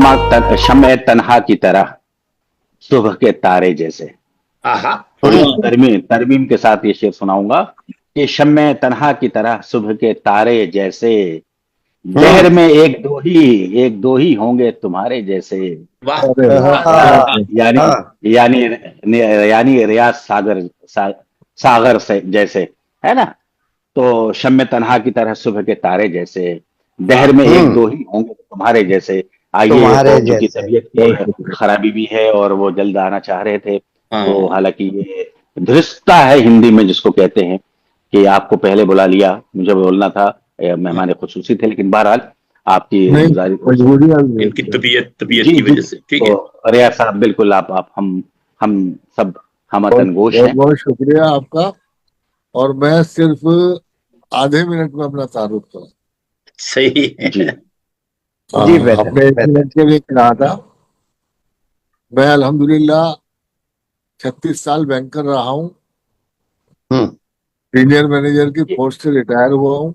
शम्मे तन्हा की तरह सुबह के तारे जैसे। आहा, थोड़ी तरमीम के साथ ये शेर सुनाऊंगा कि शम्मे तन्हा की तरह सुबह के तारे जैसे, दहर में एक दो ही होंगे तुम्हारे जैसे। वाह अरे यानी यानी यानी रियाज सागर से जैसे, है ना। तो शम्मे तन्हा की तरह सुबह के तारे जैसे, दहर में एक दो ही होंगे तुम्हारे जैसे। आइए, तुम्हारे तो चूंकि जैसे। तबीयत की खराबी भी है और वो जल्द आना चाह रहे थे, तो हालांकि ये धृष्टता है हिंदी में जिसको कहते हैं, कि आपको पहले बुला लिया, मुझे बोलना था, मेहमान खुसूसी थे, लेकिन बहरहाल आपकी गुजारिश। इनकी तबीयत जी की जी, वजह से, ठीक है। तो रियाज साहब बिल्कुल, आप हम सब हमतन गोश बहुत हैं। बहुत शुक्रिया आपका। और मैं सिर्फ आधे मिनट में अपना तारुफ करूँ। सही है जी जी, बेहतर, अपने एक मिनट के लिए कहा था। मैं अल्हम्दुलिल्लाह 36 साल बैंकर रहा हूँ। सीनियर मैनेजर की पोस्ट से रिटायर हुआ हूँ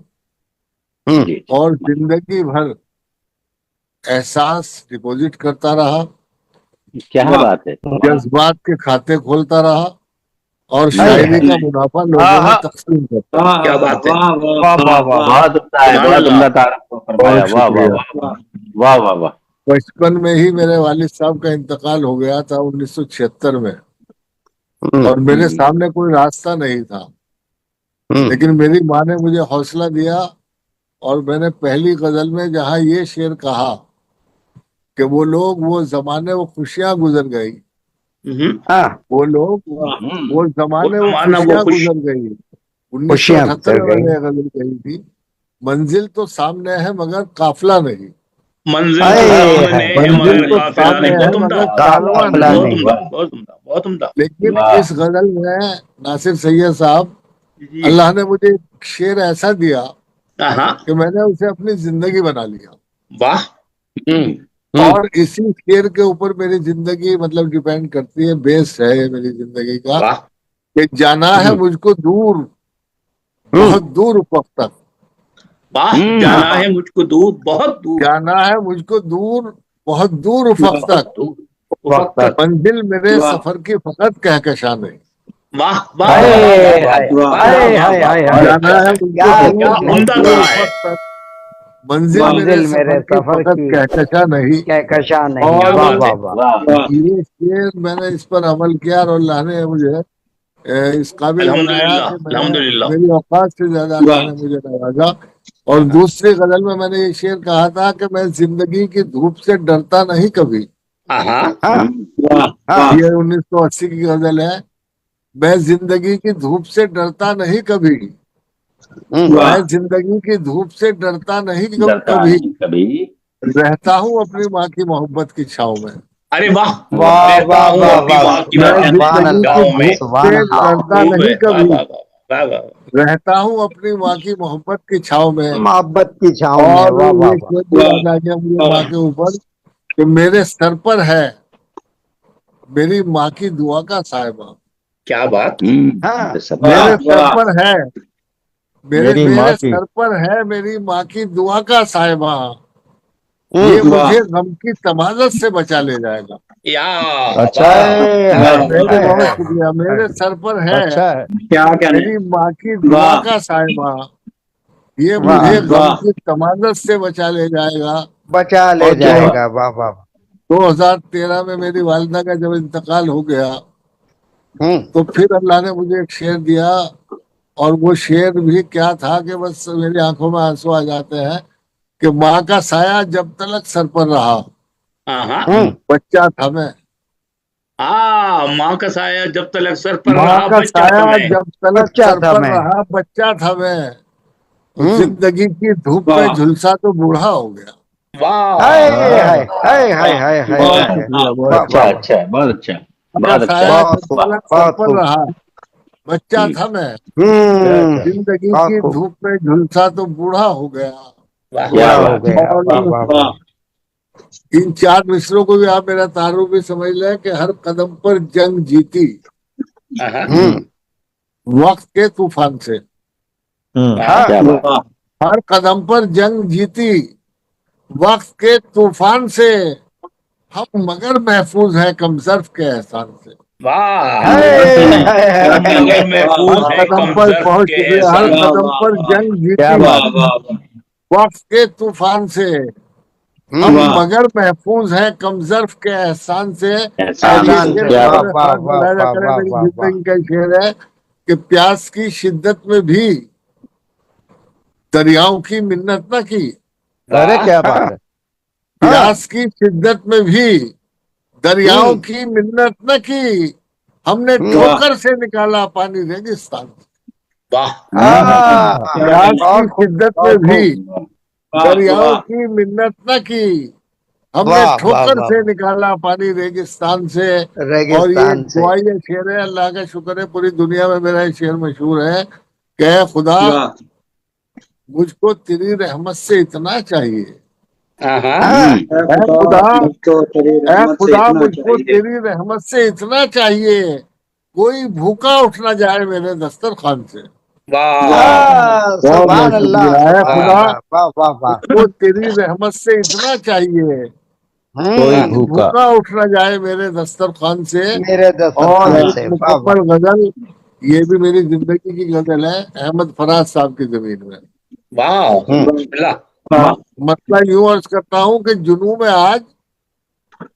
जी और जिंदगी भर एहसास डिपॉजिट करता रहा, क्या बात है। जज्बात के खाते खोलता रहा और शायरी का मुनाफा लोगों में तकसीम करता रहा। क्या बात है। वाह वाह वाह। बहुत उम्दा है, बहुत उम्दा तारीफ फरमाया। बहुत वाह वाह शुक्रिया। वाह वाह वाह। बचपन में ही मेरे वालिद साहब का इंतकाल हो गया था 1976 में, और मेरे सामने कोई रास्ता नहीं था, लेकिन मेरी माँ ने मुझे हौसला दिया और मैंने पहली गजल में जहाँ ये शेर कहा कि वो लोग, वो जमाने, वो खुशियां गुजर गई, वो लोग, वो जमाने, वो खुशियां गुजर गई। 1978 में मैंने ये गजल कही थी। मंजिल तो सामने है मगर काफिला नहीं। मंजिल तो सामने है मंजिल मगर तो काफिला नहीं। सामने है बहुत उम्दा, मगर काफिला बहुत नहीं। उम्दा, बहुत उम्दा, बहुत उम्दा। लेकिन इस गजल में नासिर सैयद साहब, जी। अल्लाह ने मुझे एक शेर ऐसा दिया हाँ, कि मैंने उसे अपनी जिंदगी बना लिया। वाह। और इसी शेर के ऊपर मेरी जिंदगी मतलब डिपेंड करती है, बेस है मेरी जिंदगी का, वाह, कि जाना है मुझको दूर, बहुत दूर उफ़क़ तक। वाह। जाना है मुझको दूर, बहुत दूर। जाना है मुझको दूर, बहुत दूर उफ़क़ तक। वक्त तक। मंजिल मेरे सफर की फकत कहकशां नहीं। वाह वाह वाह वाह। जाना है मुझको दूर, क्या बहुत उम्दा दूर कहा है। उफ़क़ तक। मंजिल मेरे सफर की फकत कहकशां नहीं। कहकशां नहीं। और वाह वाह वाह। ये शेर मैंने इस पर अमल किया और अल्लाह ने मुझे इस काबिल बनाया अल्हम्दुलिल्लाह, कि मैंने, अल्हम्दुलिल्लाह। मेरी औकात से ज्यादा अल्लाह ने मुझे नवाजा। और दूसरी गजल में मैंने ये शेर कहा था कि मैं जिंदगी की धूप से डरता नहीं कभी। ये 1980 की गजल है। मैं जिंदगी की धूप से डरता नहीं कभी, मैं जिंदगी की धूप से डरता नहीं कभी, कभी रहता हूँ अपनी माँ की मोहब्बत की छाँव में। अरे वाह। वाह रहता वाह हूँ वाह अपनी माँ की मैं मोहब्बत सुभान जिंदगी अल्लाह, की गाँव में। धूप सुभान से अल्लाह। डरता नहीं वाह कभी, वाह वाह वाह। रहता हूँ अपनी माँ की मोहब्बत की छाँव में। मोहब्बत की छाँव में। और वाह वाह ये वाह। शेर भी याद आ गया मुझे माँ के ऊपर, कि मेरे सर पर है मेरी माँ की दुआ का साहिबा। क्या बात। मेरे सर पर है, मेरे सर पर है मेरी माँ की दुआ का साहिबा। ये मुझे गम की तमाज़त से बचा ले जाएगा। या अच्छा बहुत शुक्रिया। मेरे सर पर है मेरी माँ की दुआ का साहिबा, ये मुझे गम की तमाज़त से बचा ले जाएगा। बचा ले जाएगा। वाह वाह। 2013 में मेरी वालिदा का जब इंतकाल हो गया, तो फिर अल्लाह ने मुझे एक शेर दिया, और वो शेर भी क्या था कि बस मेरी आंखों में आंसू आ जाते हैं, कि माँ का साया जब तलक सर पर रहा, बच्चा था मैं। माँ का साया जब तलक सर पर माँ रहा, का बच्चा था साया मैं। जब तलक सर पर रहा, बच्चा था मैं। जिंदगी की धूप में झुलसा तो बूढ़ा हो गया। हाय हाय हाय हाय हाय बहुत हाय। शुक्रिया, अच्छा अच्छा, बहुत अच्छा, बहुत अच्छा। साया जब तलक सर पर रहा, बच्चा था मैं। जिंदगी की धूप में झुलसा तो बूढ़ा हो गया। और इन 4 मिसरों को भी आप मेरा तारुफ भी समझ लें कि हर कदम पर जंग जीती वक्त के तूफान से। हर कदम पर जंग जीती वक्त के तूफान से, हम मगर महफूज हैं कमजर्फ के एहसान से। वाह हाय, मगर महफूज हर है कदम कम पर जर्फ पहुंच के चुके, हर एहसान। कदम पर जंग क्या जीती बात। वक्त के तूफान से। हम मगर महफूज हैं कमजर्फ के एहसान से। और ये एहसान शेर से, मैं वाह अपने वाह साथ वाह मिलाया वाह करें, वाह मेरी वाह वाह। जिंदगी का शेर है कि प्यास की शिद्दत में भी दरियाओं की मिन्नत न की। अरे क्या बात है। हाँ, प्यास की शिद्दत में भी दरियाओं की मिन्नत न की। हमने ठोकर से निकाला पानी रेगिस्तान से। वाह प्यास की बहुत खूब, शिद्दत में बहुत भी खूब। दरियाओं की मिन्नत न की। हमने वाह वाह ठोकर वाह से निकाला पानी रेगिस्तान से। और ये रेगिस्तान से। दुआ ये शेर है, अल्लाह का शुक्र है पूरी दुनिया में मेरा ये शेर मशहूर है कि ऐ खुदा मुझको तेरी रहमत से इतना चाहिए। हाँ, ऐ खुदा, ऐ खुदा मुझको तेरी रहमत से इतना चाहिए, कोई भूखा उठ ना जाए मेरे दस्तरखान से। वाह बहुत सुभान बहुत अल्लाह, शुक्रिया है सुभान खुदा, अल्लाह, वाह वाह वाह। मुझको तेरी रहमत से इतना चाहिए, कोई कोई भूखा उठ ना जाए मेरे दस्तरखान से। मेरे और दस्तरखान एक से, वाह वाह। मुकम्मल गजल, ये भी मेरी जिंदगी की गजल है, अहमद फराज साहब की जमीन में। वाह बिस्मिल्लाह। मसला यूं अर्ज करता हूँ कि जुनू में आज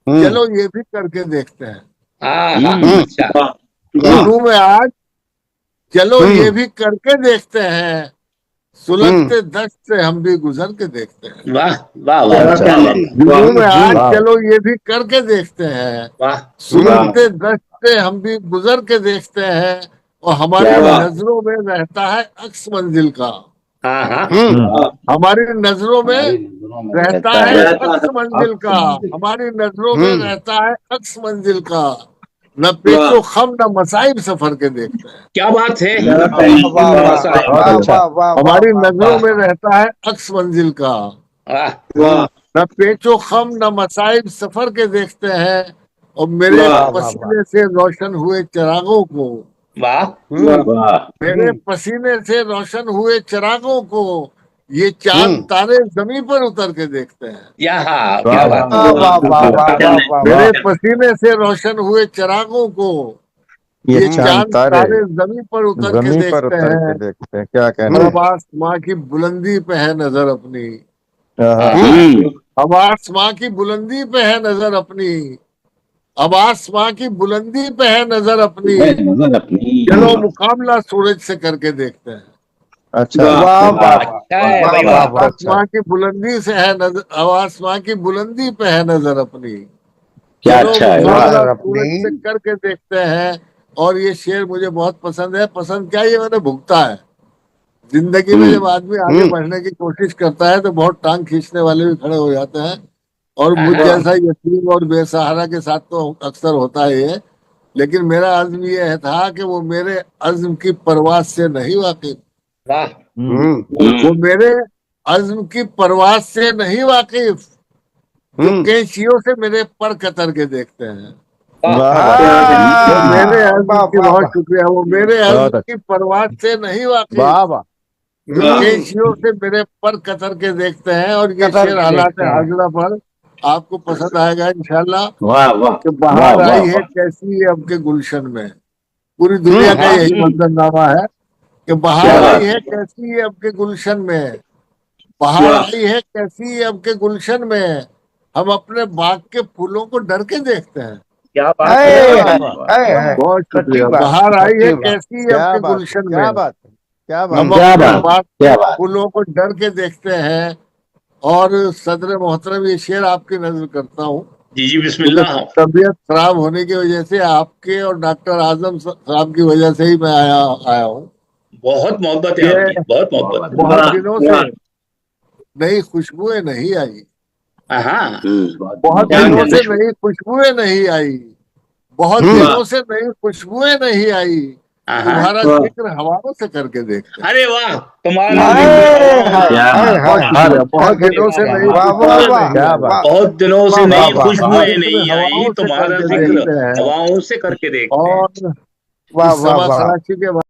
चलो ये भी करके देखते हैं। अच्छा जुनू में आज चलो ये भी करके देखते हैं, सुलगते दश्त से हम भी गुजर के देखते हैं। वाह वाह वाह क्या बात है। जुनू में आज चलो ये भी करके देखते हैं, वाह सुलगते दश्त से हम भी गुजर के देखते हैं। और हमारी नजरों में रहता है अक्स मंजिल का। हाँ हमारी नजरों में रहता है अक्स मंजिल का। हमारी नजरों में रहता है अक्स मंजिल का। न पेचो खम न मसाइब सफर के देखते हैं। क्या बात है। वाह वाह वाह वाह वाह। हमारी नजरों में रहता है अक्स मंजिल का। न पेचो खम न मसाइब सफर के देखते हैं। और मेरे पसीने से रोशन हुए चिरागों को, मेरे पसीने से रोशन हुए चिरागों को, ये चांद तारे जमीन पर उतर के देखते हैं। क्या बात वाह वाह वाह वाह वाह। मेरे पसीने से रोशन हुए चिरागों को, ये चांद तारे जमीन पर उतर के देखते हैं। क्या कहना। अब आसमां की बुलंदी पे है नजर अपनी, अब आसमां की बुलंदी पे है नजर अपनी, अब आसमां की बुलंदी पे है नजर अपनी। चलो मुकाबला सूरज से करके देखते हैं। अच्छा, वाह वाह वाह। आसमां की बुलंदी से है नजर, अब आसमां की बुलंदी पे है नजर अपनी। क्या चलो अच्छा है। मुकाबला सूरज से करके देखते हैं। और ये शेर मुझे बहुत पसंद है। पसंद क्या, ये मैंने भुगता है जिंदगी में। जब आदमी आगे बढ़ने की कोशिश करता है तो बहुत टांग खींचने वाले भी खड़े हो जाते हैं। और मुझ जैसा यतीम और बेसहारा के साथ तो अक्सर होता ही है। लेकिन मेरा अज़्म ये था कि वो मेरे अज़्म की परवाज से नहीं वाकिफ, वो मेरे अज़्म की परवाज से नहीं वाकिफ, जो कैंचियों से मेरे पर कतर के देखते हैं। वो मेरे अज़्म की, बहुत शुक्रिया, वो मेरे अज़्म की परवाज से नहीं वाकिफ, जो कैंचियों से मेरे पर कतर के देखते हैं। और ये शेर हालात हाजिरा पर आपको पसंद आएगा इंशाल्लाह। कि बाहर आई है कैसी अब के गुलशन में, पूरी दुनिया का यही मंजरनामा है कि बाहर आई है कैसी अब के गुलशन में, बाहर आई है कैसी अब के गुलशन में, हम अपने बाग के फूलों को डर के देखते हैं। क्या बात है। बहुत शुक्रिया। बाहर आई है कैसी अब के गुलशन में, क्या बात है। हम अपने बाग के फूलों को डर के देखते हैं। और सदर मोहतरम, ये शेर आपकी नजर करता हूँ। जी बिस्मिल्लाह। तबीयत खराब होने की वजह से, आपके और डॉक्टर आजम साहब की वजह से ही मैं आया हूँ। बहुत मोहब्बत है आपकी, बहुत मोहब्बत। बहुत दिनों से नई खुशबुएं नहीं आई, बहुत दिनों से नई खुशबुएं नहीं आई, बहुत दिनों से नई खुशबुएं नहीं आई। तुम्हारा जिक्र हवाओं से करके देखते। अरे वाह, तुम्हारा बहुत दिनों से नई, बहुत दिनों से नई खुशबुएं नहीं आई, तुम्हारा जिक्र हवाओं से करके देखते। और इस सभा खराची के